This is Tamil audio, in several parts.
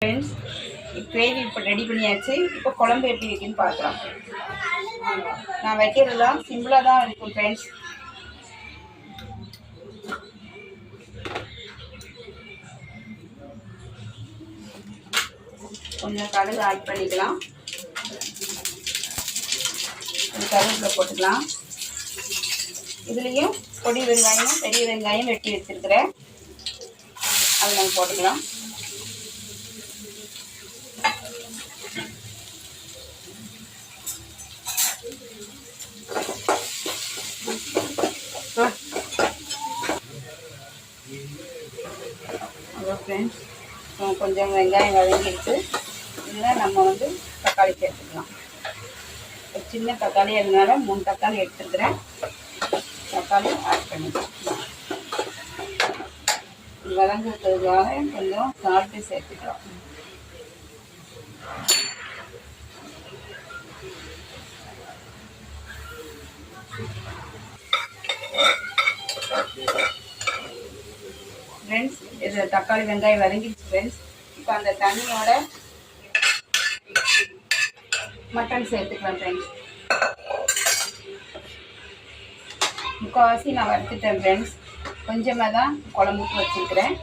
ஃப்ரெண்ட்ஸ், கிரேவி இப்போ ரெடி பண்ணியாச்சு. இப்போ குழம்பு எப்படி வைக்கணும்னு பார்க்கலாம். நான் வைக்கிறதுலாம் சிம்பிளாக தான் இருக்கும் ஃப்ரெண்ட்ஸ். கொஞ்சம் கடுகு ஆட் பண்ணிக்கலாம். கொஞ்சம் கருவேப்பிலை போட்டுக்கலாம். இதுலேயும் பொடி வெங்காயம் பெரிய வெங்காயம் வெட்டி வச்சுருக்கிறேன், அதை நம்ம போட்டுக்கலாம். அவ்வளோ ஃப்ரெண்ட்ஸ், கொஞ்சம் வெங்காயம் வதங்கிடுச்சு. இதில் நம்ம தக்காளி சேர்த்துக்கலாம். ஒரு சின்ன தக்காளி, அதனால 3 தக்காளி எடுத்துருக்கிறேன். தக்காளி ஆட் பண்ணிக்கலாம். வதங்குறதுக்காக கொஞ்சம் சால்ட்டு சேர்த்துக்கலாம். ஃப்ரெண்ட்ஸ், இது தக்காளி வெங்காயம் வதங்கிடுச்சு ஃப்ரெண்ட்ஸ். இப்போ அந்த தண்ணியோட மட்டன் சேர்த்துக்கலாம் ஃப்ரெண்ட்ஸ். முக்கால்வாசி நான் வறுத்துட்டேன் ஃப்ரெண்ட்ஸ். கொஞ்சமாக தான் குழம்புக்கு வச்சுருக்கிறேன்.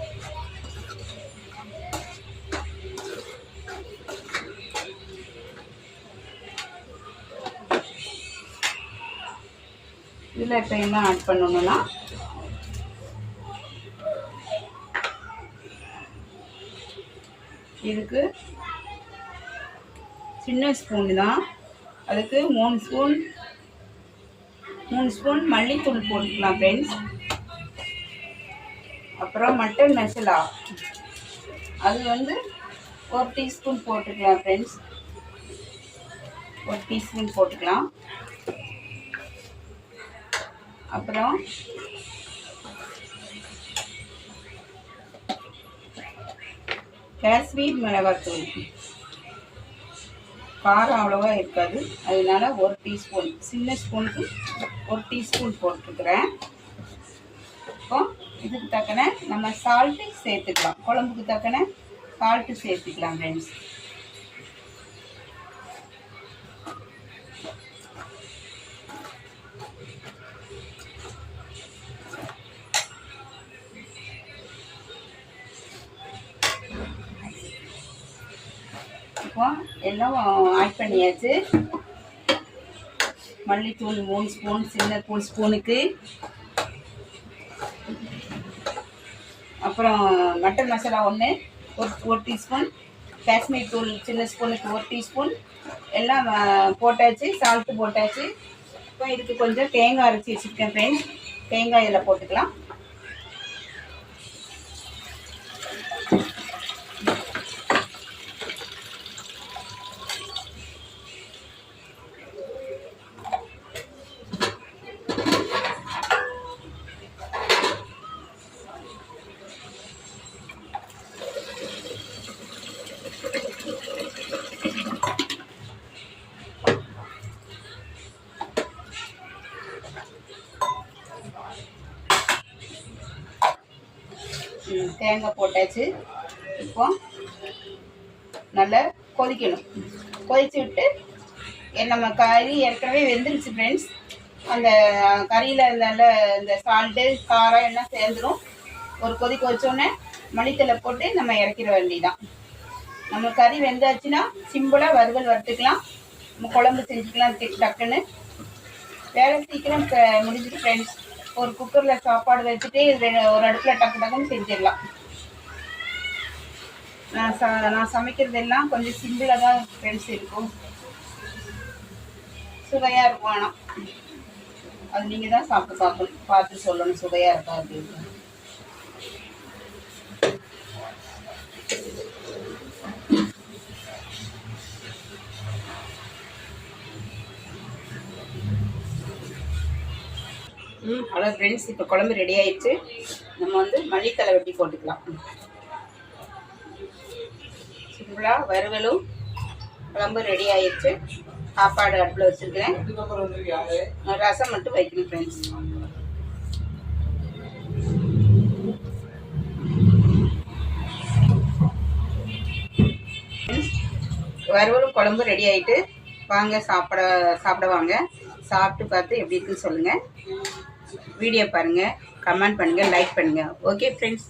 இதில் இப்போ என்ன ஆட் பண்ணணும்னா, இதுக்கு சின்ன ஸ்பூன் தான், அதுக்கு 3 ஸ்பூன் மல்லித்தூள் போட்டுக்கலாம் ஃப்ரெண்ட்ஸ். அப்புறம் மட்டன் மசாலா, அது 1 டீஸ்பூன் போட்டுக்கலாம் ஃப்ரெண்ட்ஸ். 1 டீஸ்பூன் போட்டுக்கலாம். அப்புறம் காஷ்மீர் மிளகாத்தூள், காரம் அவ்வளோவா இருக்காது, அதனால 1 டீஸ்பூன், சின்ன ஸ்பூனுக்கு 1 டீஸ்பூன் போட்டுருக்குறேன். இப்போ இதுக்கு தக்கன நம்ம சால்ட்டு சேர்த்துக்கலாம். குழம்புக்கு தக்கன சால்ட்டு சேர்த்துக்கலாம் ஃப்ரெண்ட்ஸ். இப்போ எல்லாம் ஆட் பண்ணியாச்சு. மல்லித்தூள் 3 ஸ்பூன், சின்ன ஸ்பூனுக்கு. அப்புறம் மட்டன் மசாலா ஒரு டீஸ்பூன், காஷ்மீர் தூள் சின்ன ஸ்பூனுக்கு 1 டீஸ்பூன் எல்லாம் போட்டாச்சு. சால்ட்டு போட்டாச்சு. இப்போ இதுக்கு கொஞ்சம் தேங்காய் அரைச்சி வச்சுருக்கேன் ஃப்ரெண்ட்ஸ். தேங்காய் இதில் போட்டுக்கலாம். தேங்காய் போட்டாச்சு. இப்போ நல்லா கொதிக்கணும். கொதிச்சு விட்டு நம்ம கறி ஏற்கனவே வெந்துருச்சு ஃப்ரெண்ட்ஸ். அந்த கறியில் நல்ல இந்த சால்ட்டு காரம் எல்லாம் சேர்ந்துடும். ஒரு கொதிக்க வச்சோடனே மல்லித்தலை போட்டு நம்ம இறக்கிற வேண்டியதான். நம்ம கறி வெந்தாச்சுன்னா சிம்பிளாக வறுவல் வறுத்துக்கலாம். நம்ம குழம்பு செஞ்சுக்கலாம் டக்குன்னு. வேலை சீக்கிரம் முடிஞ்சுட்டு ஃப்ரெண்ட்ஸ். ஒரு குக்கரில் சாப்பாடு வச்சுட்டு ஒரு அடுப்பில் டக்குன்னு செஞ்சிடலாம். நான் சமைக்கிறதெல்லாம் கொஞ்சம் சிம்பிளாக தான் ஃப்ரெண்ட்ஸ் இருக்கும். சுவையாக இருக்கும். ஆனால் அது நீங்கள் தான் சாப்பிட்டு பார்த்து சொல்லணும் சுவையாக இருக்கா அப்படின்னு. ஹலோ ஃப்ரெண்ட்ஸ், இப்போ குழம்பு ரெடி ஆயிடுச்சு. நம்ம மல்லித்தலை வெட்டி போட்டுக்கலாம். சிம்பிளாக வறுவலும் குழம்பு ரெடி ஆயிடுச்சு. சாப்பாடு அடுப்பில் வச்சுருக்கிறேன். ரசம் மட்டும் வைக்கணும் ஃப்ரெண்ட்ஸ். வறுவலும் குழம்பு ரெடி ஆகிட்டு வாங்க சாப்பிட வாங்க. சாப்பிட்டு பார்த்து எப்படி இருக்குன்னு சொல்லுங்கள். வீடியோ பாருங்கள், கமெண்ட் பண்ணுங்கள், லைக் பண்ணுங்கள். Okay friends.